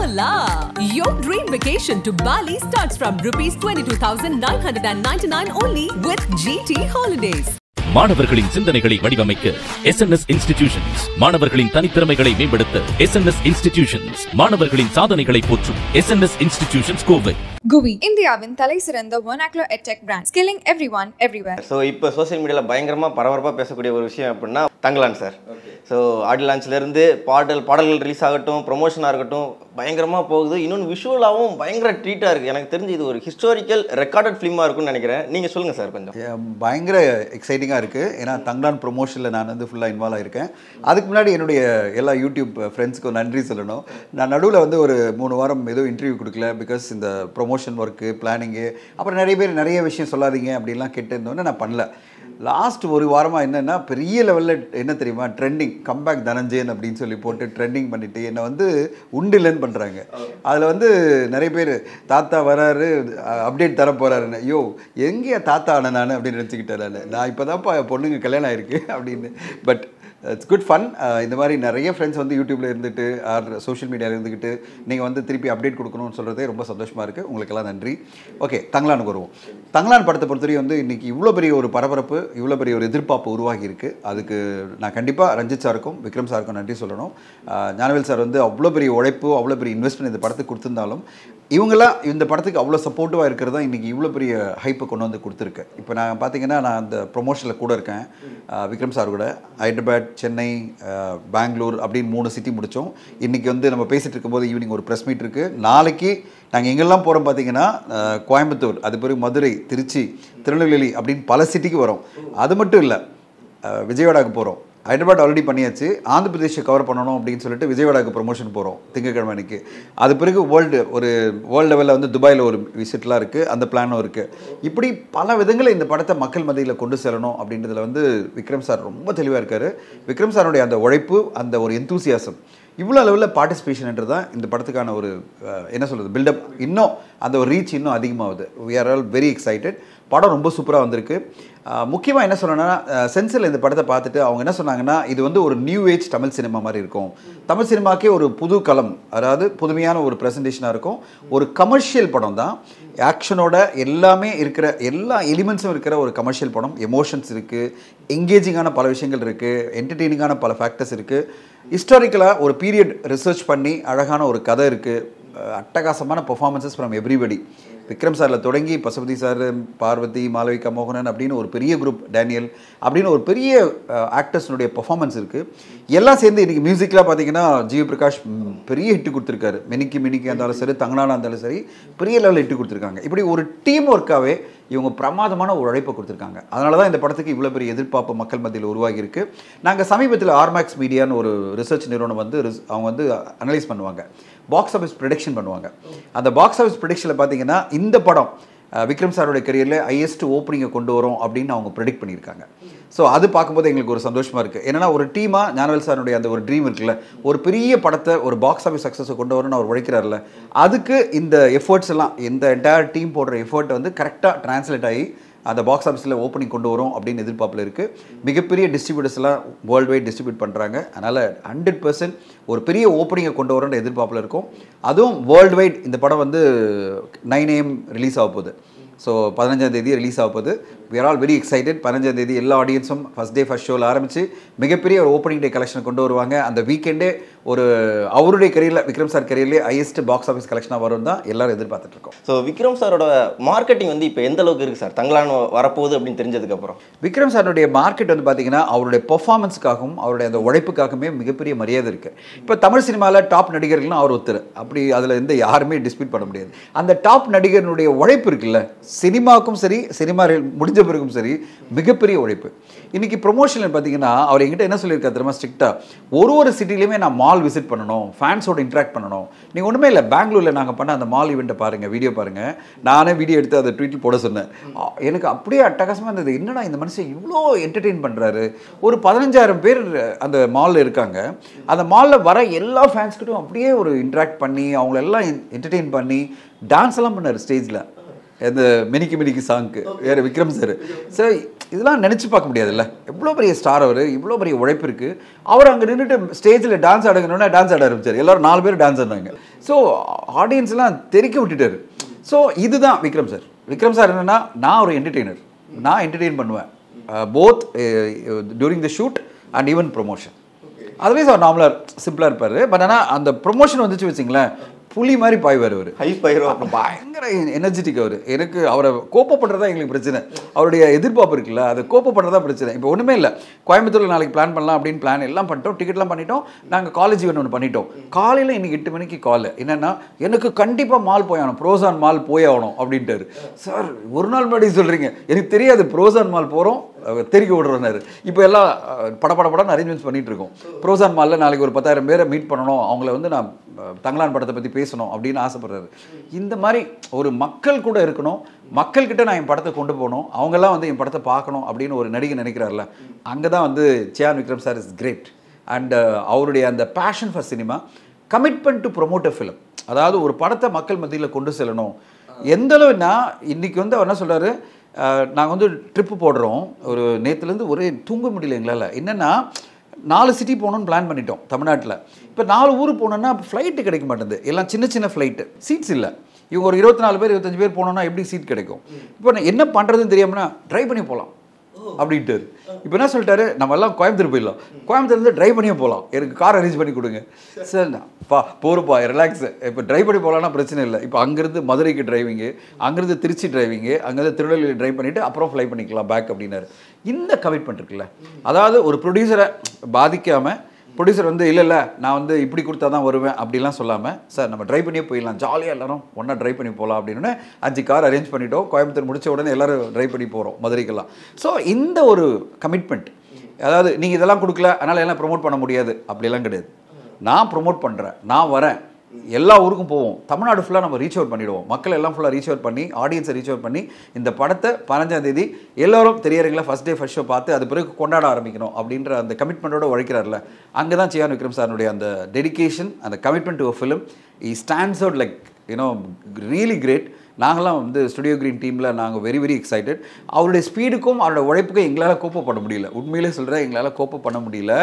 Hola! Your dream vacation to Bali starts from ₹22,999 only with GT Holidays. மாணவர்களின் சிந்தனைகளை வடிவமைக்க SNS Institutions, மாணவர்களின் தனித்திறமைகளை மேம்படுத்த SNS Institutions, மாணவர்களின் சாதனைகளை போற்றும் SNS Institutions கோவை. GUI இந்தியாவின் தலைசிறந்த vernacular edtech brand, skilling everyone everywhere. So இப்போ சோசியல் மீடியாவில் பயங்கரமாக பரபரப்பாக பேசக்கூடிய ஒரு விஷயம் அப்படின்னா தங்கலான் சார். ஸோ ஆடியோ லான்ச்லேருந்து பாடல்கள் ரிலீஸ் ஆகட்டும், ப்ரொமோஷனாக இருக்கட்டும், பயங்கரமாக போகுது. இன்னொன்று விஷுவலாகவும் பயங்கர ட்ரீட்டாக இருக்குது. எனக்கு தெரிஞ்சு இது ஒரு ஹிஸ்டாரிக்கல் ரெக்கார்டட் ஃபிலிமாக இருக்கும்னு நினைக்கிறேன். நீங்கள் சொல்லுங்கள் சார் கொஞ்சம். பயங்கர எக்ஸைட்டிங்காக இருக்குது. ஏன்னா தங்கலான் ப்ரொமோஷனில் நான் வந்து ஃபுல்லாக இன்வால்வ் ஆகிருக்கேன். அதுக்கு முன்னாடி என்னுடைய எல்லா யூடியூப் ஃப்ரெண்ட்ஸுக்கும் நன்றி சொல்லணும். நான் நடுவில் வந்து ஒரு 3 வாரம் ஏதோ இன்டர்வியூ கொடுக்கல. பிகாஸ் இந்த ப்ரொமோஷன் ஒர்க்கு, பிளானிங்கு, அப்புறம் நிறைய பேர் நிறைய விஷயம் சொல்லாதீங்க அப்படின்லாம் கேட்டிருந்தோன்னே நான் பண்ணல. லாஸ்ட் ஒரு வாரமாக என்னென்னா பெரிய லெவலில் என்ன தெரியுமா, ட்ரெண்டிங் கம்பேக் தனஞ்சயன் அப்படின்னு சொல்லி போட்டு ட்ரெண்டிங் பண்ணிவிட்டு என்னை வந்து உண்டில்லைன்னு பண்ணுறாங்க. அதில் வந்து நிறைய பேர் தாத்தா வராரு, அப்டேட் தர போகிறாருன்னு. ஐயோ எங்கேயா தாத்தா ஆன நான் அப்படின்னு நினச்சிக்கிட்டேன். நான் இப்போ தான்ப்பா பொண்ணுங்க கல்யாணம் ஆயிருக்கு அப்படின்னு. But it's good fun. இந்த மாதிரி நிறைய ஃப்ரெண்ட்ஸ் வந்து யூடியூப்பில் இருந்துட்டு ஆர் சோஷியல் மீடியாவில் இருந்துக்கிட்டு நீங்கள் வந்து திருப்பி அப்டேட் கொடுக்கணும்னு சொல்கிறதே ரொம்ப சந்தோஷமாக இருக்குது. உங்களுக்கெல்லாம் நன்றி. ஓகே, தங்கலானுக்கு வருவோம். தங்கலான் படத்தை பொறுத்தவரை வந்து இன்றைக்கி இவ்வளோ பெரிய ஒரு பரபரப்பு, இவ்வளோ பெரிய ஒரு எதிர்பார்ப்பு உருவாகி இருக்குது. அதுக்கு நான் கண்டிப்பாக ரஞ்சித் சாருக்கும் விக்ரம் சாருக்கும் நன்றி சொல்லணும். ஞானவேல் சார் வந்து அவ்வளோ பெரிய உழைப்பு, அவ்வளோ பெரிய இன்வெஸ்ட்மெண்ட் இந்த படத்துக்கு கொடுத்துருந்தாலும் இவங்களாம் இந்த படத்துக்கு அவ்வளோ சப்போர்ட்டிவாக இருக்கிறது தான் இன்றைக்கி இவ்வளோ பெரிய ஹைப்பை கொண்டு வந்து கொடுத்துருக்கு. இப்போ நான் பார்த்தீங்கன்னா நான் அந்த ப்ரொமோஷனில் கூட இருக்கேன் விக்ரம் சார் கூட. ஹைதராபாத், சென்னை, பெங்களூர் அப்படின்னு 3 சிட்டி முடித்தோம். இன்றைக்கி வந்து நம்ம பேசிகிட்டு இருக்கும்போது ஈவினிங் ஒரு ப்ரெஸ் மீட் இருக்குது. நாளைக்கு நாங்கள் எங்கெல்லாம் போகிறோம் பார்த்தீங்கன்னா கோயம்புத்தூர், அது பிறகு மதுரை, திருச்சி, திருநெல்வேலி அப்படின்னு பல சிட்டிக்கு வரோம். அது மட்டும் இல்லை, விஜயவாடாவுக்கு போகிறோம். ஹைதராபாத் ஆல்ரெடி பண்ணியாச்சு. ஆந்திர பிரதேஷை கவர் பண்ணணும் அப்படின்னு சொல்லிட்டு விஜயவாடாவுக்கு ப்ரொமோஷன் போகிறோம் திங்கட்கிழமை அன்றைக்கி. அது பிறகு வேர்ல்டு லெவலில் வந்து துபாயில் ஒரு விசிட்லாம் இருக்குது, அந்த பிளானும் இருக்குது. இப்படி பல விதங்களில் இந்த படத்தை மக்கள் மத்தியில் கொண்டு செல்லணும் அப்படின்றதுல வந்து விக்ரம் சார் ரொம்ப தெளிவாக இருக்கார். விக்ரம் சாருடைய அந்த உழைப்பு, அந்த ஒரு எந்தூசியாசம், இவ்வளோ லெவலில் பார்ட்டிசிபேஷன்ன்றது தான் இந்த படத்துக்கான ஒரு என்ன சொல்கிறது பில்டப். இன்னும் அந்த ஒரு ரீச் இன்னும் அதிகமாகுது. We are all very excited. படம் ரொம்ப சூப்பராக வந்திருக்கு. முக்கியமாக என்ன சொன்னேன்னா, சென்சரில் இந்த படத்தை பார்த்துட்டு அவங்க என்ன சொன்னாங்கன்னா, இது வந்து ஒரு நியூ ஏஜ் தமிழ் சினிமா மாதிரி இருக்கும். தமிழ் சினிமாக்கே ஒரு புது களம், அதாவது புதுமையான ஒரு ப்ரெசன்டேஷனாக இருக்கும். ஒரு கமர்ஷியல் படம் தான், ஆக்ஷனோட எல்லாமே இருக்கிற எல்லா எலிமெண்ட்ஸும் இருக்கிற ஒரு கமர்ஷியல் படம். எமோஷன்ஸ் இருக்குது, எங்கேஜிங்கான பல விஷயங்கள் இருக்குது, என்டர்டெய்னிங்கான பல ஃபேக்டர்ஸ் இருக்குது. ஹிஸ்டாரிக்கலாக ஒரு பீரியட் ரிசர்ச் பண்ணி அழகான ஒரு கதை இருக்குது. அட்டகாசமான பெர்ஃபார்மன்ஸஸ் ஃப்ரம் எவ்ரிபடி. விக்ரம் சாரில் தொடங்கி பசுபதி சார், பார்வதி, மாளவிகா மோகனன் அப்படின்னு ஒரு பெரிய குரூப், டேனியல் அப்படின்னு ஒரு பெரிய ஆக்டர்ஸ்னுடைய பெர்ஃபார்மன்ஸ் இருக்குது. எல்லாம் சேர்ந்து இன்றைக்கி மியூசிக்கெலாம் பார்த்தீங்கன்னா ஜிவி பிரகாஷ் பெரிய ஹிட்டு கொடுத்துருக்காரு. மினிக்கி இருந்தாலும் சரி, தங்கனானா இருந்தாலும் சரி, பெரிய லெவலில் ஹிட்டு கொடுத்துருக்காங்க. இப்படி ஒரு டீம் ஒர்க்காகவே இவங்க பிரமாதமான ஒரு உழைப்பை கொடுத்துருக்காங்க. அதனால தான் இந்த படத்துக்கு இவ்வளோ பெரிய எதிர்பார்ப்பு மக்கள் மத்தியில் உருவாகியிருக்கு. நாங்கள் சமீபத்தில் ஆர்மேக்ஸ் மீடியான்னு ஒரு ரிசர்ச் நிறுவனம் வந்து அவங்க வந்து அனலைஸ் பண்ணுவாங்க, பாக்ஸ் ஆஃபீஸ் ப்ரெடிக்ஷன் பண்ணுவாங்க. அந்த பாக்ஸ் ஆஃபீஸ் ப்ரெடிக்ஷனில் பார்த்தீங்கன்னா இந்த படம் விக்ரம் சாரோடைய கரியரில் ஹையஸ்ட் ஓப்பனிங்கை கொண்டு வரும் அப்படின்னு அவங்க ப்ரெடிக்ட் பண்ணியிருக்காங்க. ஸோ அது பார்க்கும்போது எங்களுக்கு ஒரு சந்தோஷமாக இருக்குது. ஏன்னா ஒரு டீமாக ஞானவேல் சாருடைய அந்த ஒரு ட்ரீம் இருக்குல்ல, ஒரு பெரிய படத்தை ஒரு பாக்ஸ் ஆஃபீஸ் சக்ஸஸை கொண்டு வரணும்னு அவர் உழைக்கிறார்ல, அதுக்கு இந்த எஃபர்ட்ஸ் எல்லாம், இந்த என்டையர் டீம் போடுற எஃபர்ட் வந்து கரெக்டாக டிரான்ஸ்லேட் ஆகி அந்த பாக்ஸ் ஆஃபீஸில் ஓப்பனிங் கொண்டு வரும் அப்படின்னு எதிர்பார்ப்பில் இருக்குது. மிகப்பெரிய டிஸ்ட்ரிபியூட்டர்ஸ்லாம் வேர்ல்டு வைட் டிஸ்ட்ரிபியூட் பண்ணுறாங்க. அதனால் 100% ஒரு பெரிய ஓப்பனிங்கை கொண்டு வரன்ற எதிர்பார்ப்பில் இருக்கும். அதுவும் வேர்ல்டு வைட் இந்த படம் வந்து 9 AM ரிலீஸ் ஆக போகுது. ஸோ 15ஆம் தேதி ரிலீஸ் ஆக போகுது. We are all very excited. 15ஆம் தேதி எல்லா ஆடியன்ஸும் ஃபஸ்ட் டே ஃபஸ்ட் ஷோவில் ஆரம்பித்து மிகப்பெரிய ஒரு ஓப்பனிங் டே கலெக்ஷன் கொண்டு வருவாங்க. அந்த வீக்கெண்டே ஒரு அவருடைய கரியரில், விக்ரம் சார் கரியர்லேயே ஹையஸ்ட் பாக்ஸ் ஆஃபீஸ் கலெக்ஷனாக வரும் தான் எல்லாரும் எதிர்பார்த்துட்ருக்கோம். ஸோ விக்ரம் சாரோட மார்க்கெட்டிங் வந்து இப்போ எந்த அளவுக்கு இருக்குது சார் தங்கலான் வரப்போகுது அப்படின்னு தெரிஞ்சதுக்கப்புறம்? விக்ரம் சாருடைய மார்க்கெட் வந்து பார்த்தீங்கன்னா அவருடைய பெர்ஃபார்மன்ஸுக்காகவும் அவருடைய அந்த உழைப்புக்காகவுமே மிகப்பெரிய மரியாதை இருக்குது. இப்போ தமிழ் சினிமாவில் டாப் நடிகர்கள்லாம் அவர் ஒருத்தர், அப்படி அதில் எந்த யாருமே டிஸ்பியூட் பண்ண முடியாது. அந்த டாப் நடிகர்களுடைய உழைப்பு இருக்குல்ல, சினிமாவுக்கும் சரி, சினிமா முடிஞ்ச பிறகும் சரி, மிகப்பெரிய உழைப்பு. இன்றைக்கி ப்ரொமோஷனில் பார்த்தீங்கன்னா அவர் எங்கிட்ட என்ன சொல்லியிருக்காரு தெரியுமா, ஸ்ட்ரிக்டாக ஒரு சிட்டிலையுமே நான் மால் விசிட் பண்ணணும், ஃபேன்ஸோட இன்ட்ராக்ட் பண்ணணும். நீங்கள் ஒன்றுமே இல்லை, பெங்களூரில் நாங்கள் பண்ண அந்த மால் ஈவெண்ட்டை பாருங்கள், வீடியோ பாருங்கள். நானே வீடியோ எடுத்து அதை ட்வீட்டில் போட சொன்னேன். எனக்கு அப்படியே அட்டகாசமாக இருந்தது. என்னடா இந்த மனுஷன் இவ்வளோ என்டர்டெயின் பண்ணுறாரு. ஒரு 15,000 பேர் அந்த மாலில் இருக்காங்க. அந்த மாலில் வர எல்லா ஃபேன்ஸ்கிட்டும் அப்படியே ஒரு இன்ட்ராக்ட் பண்ணி அவங்களெல்லாம் என்டர்டெயின் பண்ணி டான்ஸ் எல்லாம் பண்ணார் ஸ்டேஜில். இந்த மினிக்கு மினிக்கு சாங்க்கு வேறு விக்ரம் சார். சார் இதெல்லாம் நினச்சி பார்க்க முடியாதுல்ல, எவ்வளோ பெரிய ஸ்டார் அவர், இவ்வளோ பெரிய உழைப்பு இருக்குது. அவர் அங்கே நின்றுட்டு ஸ்டேஜில் டான்ஸ் ஆடுங்கணுன்னா டான்ஸ் ஆட ஆரம்பிச்சார். எல்லோரும் 4 பேர் டான்ஸ் ஆடினாங்க. ஸோ ஆடியன்ஸ்லாம் தெறிக்க விட்டுட்டார். ஸோ இதுதான் விக்ரம் சார். விக்ரம் சார் என்னென்னா, நான் ஒரு என்டர்டெய்னர், நான் என்டர்டெயின் பண்ணுவேன் both during the shoot and even promotion. Otherwise அவர் நார்மலாக சிம்பிளாக இருப்பார். பட் ஆனால் அந்த ப்ரொமோஷன் வந்துச்சு வச்சிங்களேன், புலி மாதிரி பாய்வார் அவர், ஹை பயிரும் பயங்கர எனர்ஜெட்டிக் அவர். எனக்கு அவரை கோப்பப்படுறதா எங்களுக்கு பிரச்சனை, அவருடைய எதிர்பார்ப்பு இருக்குல்ல, அதை கோப்பப்படுறதா பிரச்சனை. இப்போ ஒன்றுமே இல்லை, கோயம்புத்தூரில் நாளைக்கு பிளான் பண்ணலாம் அப்படின்னு பிளான் எல்லாம் பண்ணிட்டோம், டிக்கெட்லாம் பண்ணிட்டோம், நாங்கள் காலேஜ் ஈவென்ட் ஒன்று பண்ணிட்டோம். காலையில் இன்னைக்கு 8 மணிக்கு கால் என்னென்னா, எனக்கு கண்டிப்பாக மால் போயாகணும், ப்ரோசான் மால் போயாகணும் அப்படின்ட்டாரு. சார் ஒரு நாள் முன்னாடி சொல்கிறீங்க, எனக்கு தெரியாது ப்ரோசான் மால் போகிறோம் தெரிவிக்க விடுறோன்னாரு. இப்போ எல்லாம் படப்படன்னு அரேஞ்ச்மெண்ட்ஸ் பண்ணிட்டு இருக்கோம். ப்ரோசான் மாலில் நாளைக்கு ஒரு 10,000 பேரை மீட் பண்ணணும், அவங்கள வந்து நான் தங்கலான் படத்தை பற்றி பேசணும் அப்படின்னு ஆசைப்படுறாரு. இந்த மாதிரி ஒரு மக்கள் கூட இருக்கணும், மக்கள்கிட்ட நான் என் படத்தை கொண்டு போகணும், அவங்கெல்லாம் வந்து என் படத்தை பார்க்கணும் அப்படின்னு ஒரு நடிகை நினைக்கிறார்ல, அங்கே தான் வந்து Chiyaan Vikram sir is great. And அவருடைய அந்த passion for cinema, commitment to promote a film, அதாவது ஒரு படத்தை மக்கள் மத்தியில் கொண்டு செல்லணும். எந்த அளவுனா இன்றைக்கி வந்து அவர் என்ன சொல்கிறாரு, நாங்கள் வந்து ட்ரிப்பு போடுறோம், ஒரு நேற்றுலேருந்து ஒரே தூங்க முடியல எங்களால். என்னென்னா 4 சிட்டி போகணுன்னு பிளான் பண்ணிட்டோம் தமிழ்நாட்டில். இப்போ 4 ஊர் போனோன்னா ஃப்ளைட்டு கிடைக்க மாட்டேங்குது, எல்லாம் சின்ன ஃப்ளைட்டு, சீட்ஸ் இல்லை. இவங்க ஒரு 24 பேர் 25 பேர் போனோன்னா எப்படி சீட் கிடைக்கும்? இப்போ நான் என்ன பண்ணுறதுன்னு தெரியாமனா ட்ரைவ் பண்ணி போகலாம் அப்படின்ட்டு. இப்போ என்ன சொல்லிட்டாரு, நம்ம எல்லாம் கோயம்புத்தூர் போயிடலாம், கோயம்புத்தூர்லேருந்து ட்ரைவ் பண்ணியே போகலாம், எனக்கு கார் அரேஞ்ச் பண்ணி கொடுங்க. சார் போருப்பா ரிலாக்ஸு, இப்போ ட்ரைவ் பண்ணி போகலான்னா பிரச்சனை இல்லை. இப்போ அங்கேருந்து மதுரைக்கு டிரைவிங்கு, அங்கேருந்து திருச்சி டிரைவிங்கு, அங்கேருந்து திருநெல்வேலி ட்ரைவ் பண்ணிவிட்டு அப்புறம் ஃப்ளை பண்ணிக்கலாம் பேக் அப்படின்னாரு. இந்த கமிட்மெண்ட் இருக்குல்ல, அதாவது ஒரு ப்ரொடியூசரை பாதிக்காமல், ப்ரொடியூசர் வந்து இல்லை நான் வந்து இப்படி கொடுத்தா தான் வருவேன் அப்படிலாம் சொல்லாமல், சார் நம்ம ட்ரைவ் பண்ணியே போயிடலாம், ஜாலியாக எல்லாரும் ஒன்றா ட்ரைவ் பண்ணி போகலாம் அப்படின்னு 5 கார் அரேஞ்ச் பண்ணிட்டோம். கோயம்புத்தூர் முடித்த உடனே எல்லோரும் ட்ரைவ் பண்ணி போகிறோம் மதுரைக்கெல்லாம். ஸோ இந்த ஒரு கமிட்மெண்ட், அதாவது நீங்கள் இதெல்லாம் கொடுக்கல அதனால் எல்லாம் ப்ரொமோட் பண்ண முடியாது அப்படிலாம் கிடையாது. நான் ப்ரொமோட் பண்ணுறேன், நான் வரேன், எல்லா ஊருக்கும் போவோம், தமிழ்நாடு ஃபுல்லாக நம்ம ரீச் அவுட் பண்ணிவிடுவோம், மக்கள் எல்லாம் ஃபுல்லாக ரீச் அவுட் பண்ணி, ஆடியன்ஸை ரீச் அவுட் பண்ணி, இந்த படத்தை 15ஆம் தேதி எல்லோரும் திரையரங்கில் ஃபஸ்ட் டே ஃபஸ்ட் ஷோ பார்த்து அது பிறகு கொண்டாட ஆரம்பிக்கணும் அப்படின்ற அந்த கமிட்மெண்ட்டோட உழைக்கிறார்ல, அங்கே தான் சியான் விக்ரம் சாருடைய அந்த டெடிகேஷன், அந்த commitment to a film it stands out like really great. நாங்களாம் வந்து ஸ்டுடியோ கிரீன் டீமில் நாங்கள் வெரி எக்ஸைட்டட். அவருடைய ஸ்பீடுக்கும் அவரோட உழைப்புக்கும் எங்களால் கோப்ப பண்ண முடியல, உண்மையிலே சொல்கிறேன், எங்களால் கோப்ப பண்ண முடியல.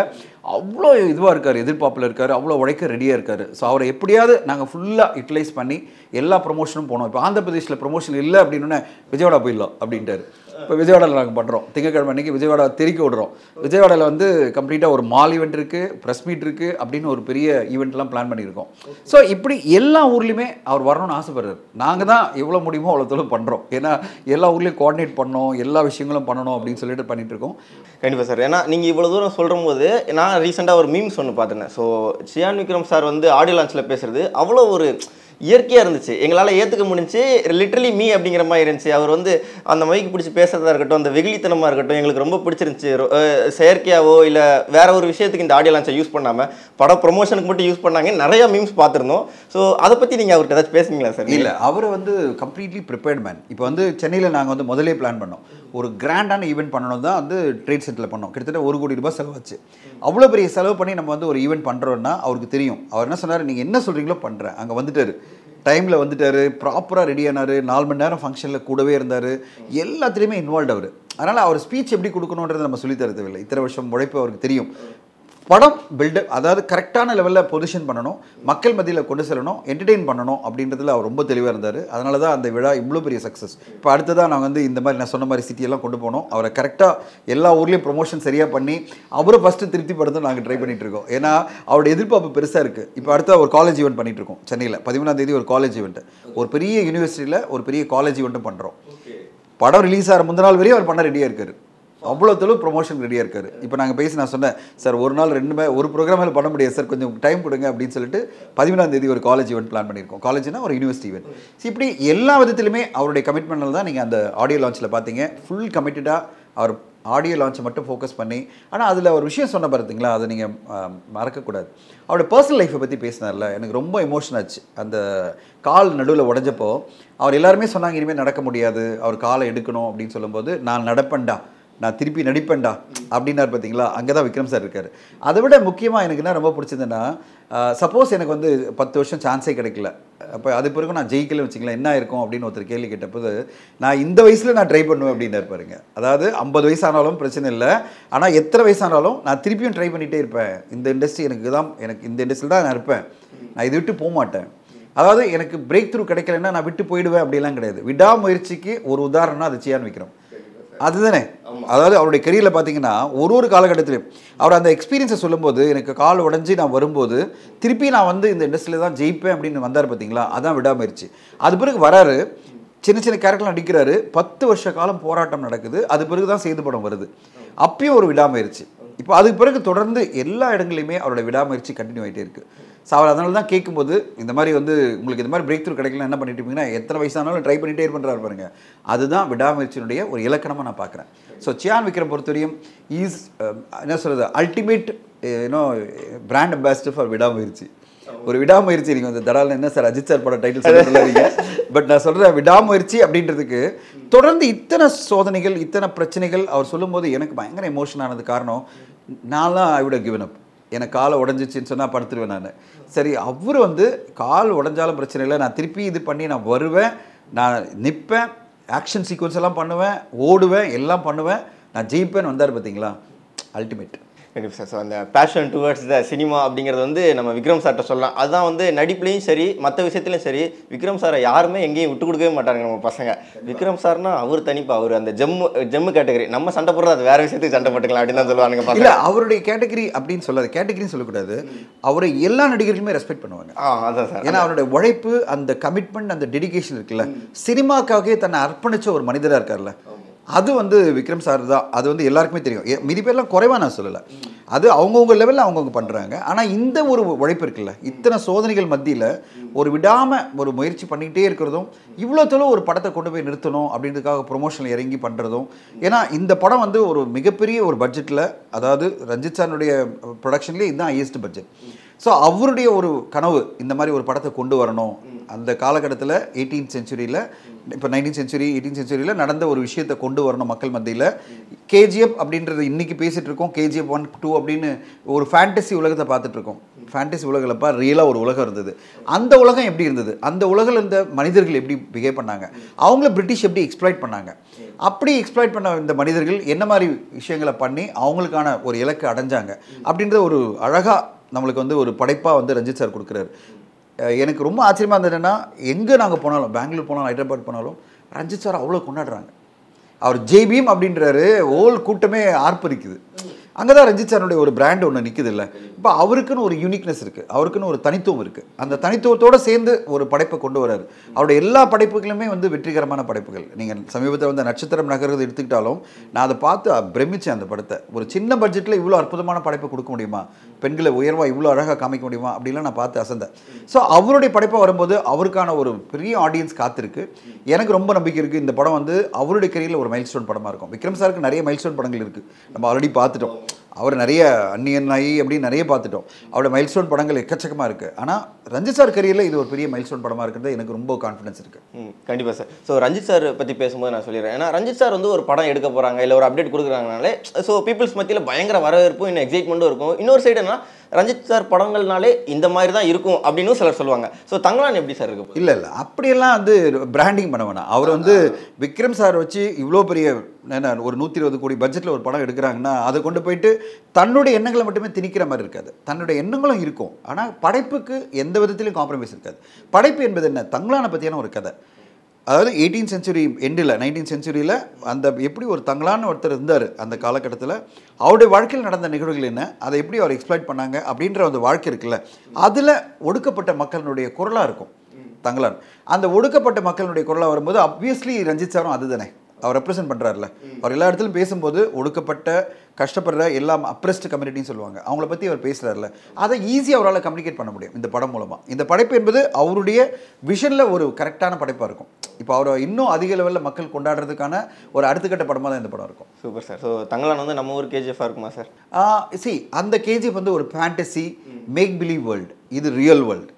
அவ்வளோ இதுவாக இருக்கார், எதிர்பார்ப்பில் இருக்கார், அவ்வளோ உழைக்க ரெடியாக இருக்கார். ஸோ அவரை எப்படியாவது நாங்கள் ஃபுல்லாக யூட்டிலைஸ் பண்ணி எல்லா ப்ரொமோஷனும் போனோம். இப்போ ஆந்திர பிரதேஷில் ப்ரொமோஷன் இல்லை அப்படின்னு விஜயவாடா போயிடலாம் அப்படின்ட்டார். இப்போ விஜயவாடாவில் நாங்கள் பண்ணுறோம், திங்கக்கிழமை அன்றைக்கி விஜயவாடா தெரிக்க விடுறோம். விஜயவாடாவில் வந்து கம்ப்ளீட்டாக ஒரு மால் ஈவெண்ட் இருக்குது, ப்ரெஸ் மீட் இருக்குது அப்படின்னு ஒரு பெரிய ஈவெண்ட்லாம் பிளான் பண்ணியிருக்கோம். ஸோ இப்படி எல்லா ஊர்லேயுமே அவர் வரணும்னு ஆசைப்படுறாரு. நாங்கள் தான் எவ்வளோ முடியுமோ அவ்வளோ தொழில் பண்ணுறோம். ஏன்னா எல்லா ஊர்லேயும் கோஆர்டினேட் பண்ணணும், எல்லா விஷயங்களும் பண்ணணும் அப்படின்னு சொல்லிட்டு பண்ணிட்டு இருக்கோம். கண்டிப்பாக சார். ஏன்னா நீங்கள் இவ்வளோ தூரம் சொல்லும் போது நான் ரீசெண்டாக ஒரு மீம்ஸ் ஒன்று பார்த்துனேன். ஸோ சியான் விக்ரம் சார் வந்து ஆடியோ லான்ச்சில் பேசுகிறது அவ்வளோ ஒரு இயற்கையாக இருந்துச்சு, எங்களால் ஏற்றுக்க முடிஞ்சு. லிட்ரலி மீ அப்படிங்கிற மாதிரி இருந்துச்சு. அவர் வந்து அந்த மைக்கு பிடிச்சி பேசுறதா இருக்கட்டும், அந்த வெகுளித்தனமாக இருக்கட்டும், எங்களுக்கு ரொம்ப பிடிச்சிருந்துச்சு. செயற்கையாவோ இல்லை வேற ஒரு விஷயத்துக்கு இந்த ஆடியோ லான்ச்சை யூஸ் பண்ணாமல் படம் ப்ரொமோஷனுக்கு மட்டும் யூஸ் பண்ணாங்க. நிறையா மீம்ஸ் பார்த்துருந்தோம். ஸோ அதை பற்றி நீங்கள் அவர்கிட்ட ஏதாச்சும் பேசுங்களா சார்? இல்லை, அவர் வந்து கம்ப்ளீட்லி ப்ரிப்பேர்ட் மேன். இப்போ வந்து சென்னையில் நாங்கள் வந்து முதலே பிளான் பண்ணோம், ஒரு கிராண்டான ஈவெண்ட் பண்ணணும் தான் வந்து ட்ரேட் சென்டரில் பண்ணோம். கிட்டத்தட்ட 1 கோடி ரூபாய் செலவாச்சு. அவ்வளோ பெரிய செலவு பண்ணி நம்ம வந்து ஒரு ஈவெண்ட் பண்ணுறோன்னா அவருக்கு தெரியும். அவர் என்ன சொன்னார், நீங்கள் என்ன சொல்கிறீங்களோ பண்ணுறேன். அங்கே வந்துட்டார், டைமில் வந்துட்டார், ப்ராப்பராக ரெடி ஆனார், 4 மணி நேரம் ஃபங்க்ஷனில் கூடவே இருந்தார், எல்லாத்துலேயுமே இன்வால்வ் அவர். அதனால் அவர் ஸ்பீச் எப்படி கொடுக்கணுன்றதை நம்ம சொல்லித்தர தேவையில்லை. இத்தனை வருஷம் உழைப்பு அவருக்கு தெரியும். படம் பில்டப், அதாவது கரெக்டான லெவலில் பொசிஷன் பண்ணணும், மக்கள் மத்தியில் கொண்டு செல்லணும், என்டர்டெயின் பண்ணணும் அப்படின்றதுல அவர் ரொம்ப தெளிவாக இருந்தார். அதனால தான் அந்த விழா இவ்வளோ பெரிய சக்ஸஸ். இப்போ அடுத்ததான் நாங்கள் வந்து இந்த மாதிரி நான் சொன்ன மாதிரி சிட்டியெல்லாம் கொண்டு போனோம். அவரை கரெக்டாக எல்லா ஊர்லேயும் ப்ரொமோஷன் சரியாக பண்ணி அவரை ஃபஸ்ட்டு திருப்திப்படுத்த நாங்கள் ட்ரை பண்ணிகிட்டு இருக்கோம். ஏன்னா அவருடைய எதிர்பார்ப்பு பெருசாக இருக்குது. இப்போ அடுத்த ஒரு காலேஜ் ஈவெண்ட் பண்ணிகிட்டு இருக்கோம் சென்னையில். 13ஆம் தேதி ஒரு காலேஜ் ஈவெண்ட், ஒரு பெரிய யூனிவர்சிட்டியில் ஒரு பெரிய காலேஜ் ஈவெண்ட்டும் பண்ணுறோம். படம் ரிலீஸ் ஆகிற முந்தின நாள் வரையும் அவர் பண்ண ரெடியாக இருக்கார். அவ்வளோ தொழில் ப்ரொமோஷன் ரெடியாக இருக்கார். இப்போ நாங்கள் பேசி நான் சொன்னேன், சார் ஒரு நாள் 2 ஒரு ப்ரோக்ராம் பண்ண முடியாது சார், கொஞ்சம் டைம் கொடுங்க அப்படின்னு சொல்லிட்டு 13ஆம் தேதி ஒரு காலேஜ் ஈவெண்ட் பிளான் பண்ணியிருக்கோம். காலேஜ்னா ஒரு யூனிவர்சிட்டி ஈவெண்ட். இப்படி எல்லா விதத்திலுமே அவருடைய கமிட்மெண்ட்டில் தான் நீங்கள் அந்த ஆடியோ லான்ச்சில் பார்த்தீங்க. ஃபுல் கமிட்டடாக அவர் ஆடியோ லான்ச்சை மட்டும் ஃபோக்கஸ் பண்ணி. ஆனால் அதில் ஒரு விஷயம் சொன்ன பார்த்தீங்களா, அதை நீங்கள் மறக்கக்கூடாது. அவருடைய பர்சனல் லைஃப்பை பற்றி பேசினார்ல, எனக்கு ரொம்ப எமோஷன் ஆச்சு. அந்த கால் நடுவில் உடஞ்சப்போ அவர் எல்லாருமே சொன்னாங்க இனிமேல் நடக்க முடியாது, அவர் காலை எடுக்கணும் அப்படின்னு சொல்லும்போது, நான் நடப்பேன்டா, நான் திருப்பி நடிப்பேன்டா அப்படின்னாரு பார்த்தீங்களா, அங்கே தான் விக்ரம் சார் இருக்கார். அதை விட முக்கியமாக எனக்கு என்ன ரொம்ப பிடிச்சதுன்னா, சப்போஸ் எனக்கு வந்து 10 வருஷம் சான்ஸே கிடைக்கல, அப்போ அது பிறகு நான் ஜெயிக்கலன்னு வச்சுக்கலாம், என்ன இருக்கும் அப்படின்னு ஒருத்தர் கேள்வி கேட்டபோது, நான் இந்த வயசில் நான் ட்ரை பண்ணுவேன் அப்படின்னு இருப்பாருங்க. அதாவது 50 வயசானாலும் பிரச்சனை இல்லை, ஆனால் எத்தனை வயசானாலும் நான் திருப்பியும் ட்ரை பண்ணிகிட்டே இருப்பேன். இந்த இண்டஸ்ட்ரி எனக்கு இந்த இண்டஸ்ட்ரியில் தான் நான் இருப்பேன், நான் இதை விட்டு போக மாட்டேன். அதாவது எனக்கு பிரேக் த்ரூ கிடைக்கலன்னா நான் விட்டு போயிடுவேன் அப்படிலாம் கிடையாது. விடாமுயற்சிக்கு ஒரு உதாரணம் அது சியான் விக்ரம், அதுதானே. அதாவது அவருடைய கெரியரில் பார்த்தீங்கன்னா ஒரு காலகட்டத்திலையும் அவர் அந்த எக்ஸ்பீரியன்ஸை சொல்லும்போது, எனக்கு கால் உடஞ்சி நான் வரும்போது திருப்பி நான் வந்து இந்த இண்டஸ்ட்ரியில் தான் ஜெயிப்பேன் அப்படின்னு வந்தார் பார்த்தீங்களா, அதான் விடாமுயற்சி. அது பிறகு வராரு, சின்ன சின்ன கேரக்டர் நடிக்கிறாரு, 10 வருஷ காலம் போராட்டம் நடக்குது, அது பிறகு தான் சேது படம் வருது, அப்பயும் ஒரு விடாமுயற்சி. இப்போ அதுக்கு பிறகு தொடர்ந்து எல்லா இடங்களையுமே அவரோட விடாமுயற்சி கண்டினியூ ஆகிட்டே இருக்குது. ஸோ அவர் அதனால தான் கேட்கும்போது, இந்த மாதிரி வந்து உங்களுக்கு இந்த மாதிரி பிரேக் த்ரூ கிடைக்கல என்ன பண்ணிட்டு இருப்பீங்கன்னா, எத்தனை வயசானாலும் ட்ரை பண்ணிகிட்டே பண்ணுறாரு பாருங்க, அதுதான் விடாமுயற்சியினுடைய ஒரு இலக்கணமாக நான் பார்க்குறேன். ஸோ சியான் விக்ரம் பொறுத்தவரையும் இஸ் என்ன சொல்கிறது, அல்டிமேட் பிராண்ட் அம்பாசிடர் ஃபார் விடாமுயற்சி. ஒரு விடாமுயற்சி. நீங்கள் வந்து தடால் என்ன சார் அஜித் சார் பட டைட்டில் சொல்லுறீங்க, பட் நான் சொல்கிறேன் விடாமுயற்சி அப்படின்றதுக்கு தொடர்ந்து இத்தனை சோதனைகள், இத்தனை பிரச்சனைகள் அவர் சொல்லும்போது எனக்கு பயங்கர எமோஷன் ஆனது. காரணம், நான்லாம் ஐ வுட் கிவன் அப், எனக்கு காலை உடஞ்சிச்சின்னு சொன்னால் படுத்துருவேன் நான். சரி, அவர் வந்து கால் உடஞ்சாலும் பிரச்சனை இல்லை, நான் திருப்பி இது பண்ணி நான் வருவேன், நான் நிற்பேன், ஆக்ஷன் சீக்வன்ஸ் எல்லாம் பண்ணுவேன், ஓடுவேன், எல்லாம் பண்ணுவேன், நான் ஜெயிப்பேன்னு வந்தார் பார்த்தீங்களா, அல்டிமேட். கண்டிப்பாக சார். ஸோ அந்த பேஷன் டுவர்ட்ஸ் த சினிமா அப்படிங்கிறது வந்து நம்ம விக்ரம் சார்கிட்ட சொல்லலாம். அதுதான் வந்து நடிப்புலையும் சரி மற்ற விஷயத்துலையும் சரி விக்ரம் சாரை யாருமே எங்கேயும் விட்டு கொடுக்கவே மாட்டாங்க நம்ம பசங்க. விக்ரம் சார்னா அவர் தனிப்பா, அவர் அந்த ஜம்மு கேட்டகரி, நம்ம சண்டை போடுறது அது வேற விஷயத்துக்கு சண்டை போட்டுக்கலாம் அப்படின்னு தான் சொல்லுவாங்க. இல்லை, அவருடைய கேட்டகரி அப்படின்னு சொல்லாது, கேட்டகரின்னு சொல்லக்கூடாது, அவரை எல்லா நடிகர்களுமே ரெஸ்பெக்ட் பண்ணுவாங்க. அதான் சார். ஏன்னா அவருடைய உழைப்பு, அந்த கமிட்மெண்ட், அந்த டெடிகேஷன் இருக்குல்ல, சினிமாக்காகவே தன்னை அர்ப்பணிச்ச ஒரு மனிதராக இருக்கார்ல, அது வந்து விக்ரம் சார் தான். அது வந்து எல்லாருக்குமே தெரியும். மீதி பேர்லாம் குறைவாக நான் சொல்லலை, அது அவங்கவுங்க லெவலில் அவங்கவுங்க பண்ணுறாங்க. ஆனால் இந்த ஒரு உழைப்பு இருக்குல்ல, இத்தனை சோதனைகள் மத்தியில் ஒரு விடாமல் ஒரு முயற்சி பண்ணிக்கிட்டே இருக்கிறதும், இவ்வளோ தொழில் ஒரு படத்தை கொண்டு போய் நிறுத்தணும் அப்படின்றதுக்காக ப்ரொமோஷனில் இறங்கி பண்ணுறதும். ஏன்னா இந்த படம் வந்து ஒரு மிகப்பெரிய ஒரு பட்ஜெட்டில், அதாவது ரஞ்சித் சாருடைய ப்ரொடக்ஷன்லேயே இதுதான் ஹையஸ்ட் பட்ஜெட். ஸோ அவருடைய ஒரு கனவு இந்த மாதிரி ஒரு படத்தை கொண்டு வரணும். அந்த காலகட்டத்தில் 18th செஞ்சுரியில், இப்போ 19th செஞ்சுரி 18th செஞ்சுரியில் நடந்த ஒரு விஷயத்தை கொண்டு வரணும் மக்கள் மத்தியில். கேஜிஎஃப் அப்படின்றது இன்றைக்கி பேசிகிட்டு இருக்கோம், கேஜிஎஃப் 1, 2 அப்படின்னு ஒரு ஃபேண்டசி உலகத்தை பார்த்துட்ருக்கோம். ஃபேண்டசி உலகிலப்பா ரியலாக ஒரு உலகம் இருந்தது. அந்த உலகம் எப்படி இருந்தது, அந்த உலகில் இருந்த மனிதர்கள் எப்படி பிஹேவ் பண்ணாங்க, அவங்கள பிரிட்டிஷ் எப்படி எக்ஸ்ப்ளாய்ட் பண்ணாங்க, அப்படி எக்ஸ்ப்ளாய்ட் பண்ண இந்த மனிதர்கள் என்ன மாதிரி விஷயங்களை பண்ணி அவங்களுக்கான ஒரு இலக்கை அடைஞ்சாங்க அப்படின்ற ஒரு அழகாக நம்மளுக்கு வந்து ஒரு படைப்பாக வந்து ரஞ்சித் சார் கொடுக்குறாரு. எனக்கு ரொம்ப ஆச்சரியமாக இருந்தது என்னென்னா, எங்கே நாங்கள் போனாலும், பெங்களூர் போனாலும், ஹைதராபாத் போனாலும் ரஞ்சித் சார் அவ்வளோ கொண்டாடுறாங்க. அவர் ஜெய்பீம் அப்படின்றாரு, ஓல் கூட்டமே ஆர்ப்பரிக்குது. அங்கே தான் ரஞ்சித் சாருடைய ஒரு பிராண்ட் ஒன்று நிற்குது இல்லை. இப்போ அவருக்குன்னு ஒரு யூனிக்னஸ் இருக்குது, அவருக்குன்னு ஒரு தனித்துவம் இருக்குது. அந்த தனித்துவத்தோடு சேர்ந்து ஒரு படைப்பை கொண்டு வராரு. அவருடைய எல்லா படைப்புகளுமே வந்து வெற்றிகரமான படைப்புகள். நீங்கள் சமீபத்தில் வந்து நட்சத்திரம் நகர்றது எடுத்துக்கிட்டாலும் நான் அதை பார்த்து பிரமிச்சேன். அந்த படத்தை ஒரு சின்ன பட்ஜெட்டில் இவ்வளோ அற்புதமான படைப்பை கொடுக்க முடியுமா, பெண்களை உயர்வாக இவ்வளோ அழகாக காமிக்க முடியுமா அப்படிலாம் நான் பார்த்து அசந்தேன். ஸோ அவருடைய படைப்பாக வரும்போது அவருக்கான ஒரு பெரிய ஆடியன்ஸ் காத்திருக்கு. எனக்கு ரொம்ப நம்பிக்கை இருக்குது இந்த படம் வந்து அவருடைய கரியரில் ஒரு மைல்ஸ்டோன் படமாக இருக்கும். விக்ரம் சாருக்கு நிறைய மைல்ஸ்டோன் படங்கள் இருக்குது, நம்ம ஆல்ரெடி பார்த்துட்டோம். அவர் நிறைய அந்நியன் நாயி அப்படின்னு நிறைய பார்த்துட்டோம். அவரோட மைல்ஸ்டோன் படங்கள் எக்கச்சக்கமாக இருக்குது. ஆனால் ரஞ்சித் சார் கரியரில் இது ஒரு பெரிய மைல்ஸ்டோன் படமாக இருக்கிறது எனக்கு ரொம்ப கான்ஃபிடன்ஸ் இருக்குது. கண்டிப்பாக சார். ஸோ ரஞ்சித் சார் பற்றி பேசும்போது நான் சொல்லிடுறேன். ஏன்னா ரஞ்சித் சார் வந்து ஒரு படம் எடுக்க போகிறாங்க, இல்லை ஒரு அப்டேட் கொடுக்குறாங்கனாலே ஸோ பீப்புள்ஸ் மத்தியில் பயங்கர வரவேற்பும் இன்னும் எக்ஸைட்மெண்ட்டும் இருக்கும். இன்னொரு சைடு என்ன, ரஞ்சித் சார் படங்கள்னாலே இந்த மாதிரி தான் இருக்கும் அப்படின்னு சிலர் சொல்லுவாங்க. ஸோ தங்கலான் எப்படி சார் இருக்கு? இல்லை அப்படியெல்லாம் வந்து பிராண்டிங் பண்ண வேணாம். அவர் வந்து விக்ரம் சார் வச்சு இவ்வளோ பெரிய ஒரு 120 கோடி பட்ஜெட்டில் ஒரு படம் எடுக்கிறாங்கன்னா அதை கொண்டு போயிட்டு தன்னுடைய எண்ணங்களை மட்டுமே திணிக்கிற மாதிரி இருக்காது. தன்னுடைய எண்ணங்களும் இருக்கும், ஆனால் படைப்புக்கு எந்த விதத்திலையும் காம்ப்ரமைஸ் இருக்காது. படைப்பு என்பது என்ன, தங்கலானை பற்றியான ஒரு கதை. அதாவது 18th செஞ்சுரி எண்டில் 19th செஞ்சுரியில் அந்த எப்படி ஒரு தங்கலான்னு ஒருத்தர் இருந்தார் அந்த காலகட்டத்தில், அவருடைய வாழ்க்கையில் நடந்த நிகழ்வுகள் என்ன, அதை எப்படி அவர் எக்ஸ்ப்ளாய்ட் பண்ணாங்க அப்படின்ற அந்த வாழ்க்கை இருக்குல்ல, அதில் ஒடுக்கப்பட்ட மக்களுடைய குரலாக இருக்கும் தங்கலான். அந்த ஒடுக்கப்பட்ட மக்களுடைய குரலாக வரும்போது ஆப்வியஸ்லி ரஞ்சித் சாரும் அதுதானே அவர் ரெப்ரசென்ட் பண்ணுறாருல. அவர் எல்லா இடத்துலையும் பேசும்போது ஒடுக்கப்பட்ட கஷ்டப்படுற எல்லாம் அப்ரெஸ்ட் கம்யூனிட்டின்னு சொல்லுவாங்க, அவங்கள பற்றி அவர் பேசுகிறாருல, அதை ஈஸியாக அவரால் கம்யூனிகேட் பண்ண முடியும் இந்த படம் மூலமாக. இந்த படைப்பு என்பது அவருடைய விஷனில் ஒரு கரெக்டான படைப்பாக இருக்கும். இப்போ அவரை இன்னும் அதிக லெவலில் மக்கள் கொண்டாடுறதுக்கான ஒரு அடுத்தக்கட்ட படமாக தான் இந்த படம் இருக்கும். Super sir. ஸோ தங்கலான் வந்து நம்ம ஊர் கேஜிஎஃபாக இருக்குமா சார்? அந்த கேஜிஎஃப் வந்து ஒரு ஃபேண்டசி மேக் பிலீவ் வேர்ல்டு, இது real world,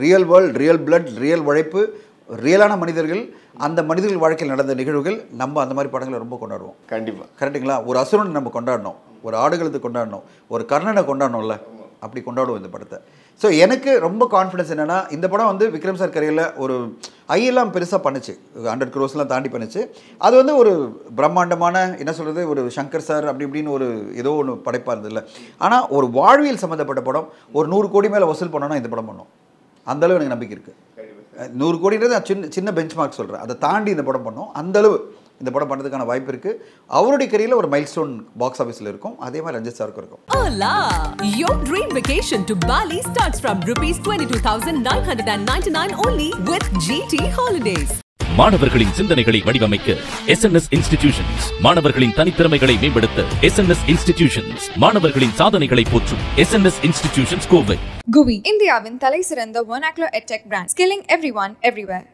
real world, real blood, real உழைப்பு, ரியலான மனிதர்கள், அந்த மனிதர்கள் வாழ்க்கையில் நடந்த நிகழ்வுகள், நம்ம அந்த மாதிரி படங்களை ரொம்ப கொண்டாடுவோம். கண்டிப்பாக. கரெக்டுங்களா? ஒரு அசுரனை நம்ம கொண்டாடணும், ஒரு ஆடுகளத்தை கொண்டாடணும், ஒரு கர்ணனை கொண்டாடணும்ல, அப்படி கொண்டாடுவோம் இந்த படத்தை. ஸோ எனக்கு ரொம்ப கான்ஃபிடன்ஸ் என்னென்னா, இந்த படம் வந்து விக்ரம் சார் கரையில் ஒரு ஐயெல்லாம் பெருசாக பண்ணுச்சு, 100 crores தாண்டி பண்ணுச்சு. அது வந்து ஒரு பிரம்மாண்டமான என்ன சொல்கிறது, ஒரு சங்கர் சார் அப்படி இப்படின்னு ஒரு ஏதோ ஒன்று படைப்பாக இருந்ததில்ல. ஆனால் ஒரு வாழ்வியல் சம்மந்தப்பட்ட படம் ஒரு 100 கோடி மேலே வசூல் பண்ணோன்னா இந்த படம் பண்ணோம். அந்தளவு எனக்கு நம்பிக்கை இருக்குது. 100 கோடின்றது நான் சின்ன பெஞ்ச் மார்க் சொல்கிறேன். அதை தாண்டி இந்த படம் பண்ணோம். அந்தளவு இந்த படம் பண்ணுறதுக்கான வாய்ப்பு இருக்குது. அவருடைய கரியரில் ஒரு மைல்ஸ்டோன் பாக்ஸ் ஆஃபீஸில் இருக்கும். அதே மாதிரி ரஞ்சித் சாருக்கும் இருக்கும். Hola! Your dream vacation to Bali starts from ₹22,999 only with GT Holidays. மாணவர்களின் சிந்தனைகளை வடிவமைக்க எஸ்என்எஸ் இன்ஸ்டிடியூஷன்ஸ், மாணவர்களின் தனித்திறமைகளை மேம்படுத்த எஸ்என்எஸ் இன்ஸ்டிடியூஷன்ஸ், மாணவர்களின் சாதனைகளை போற்றும் எஸ்என்எஸ் இன்ஸ்டிடியூஷன்ஸ் கோவை. GUI, இந்தியாவின் தலை சிறந்த vernacular edtech brand, skilling everyone everywhere.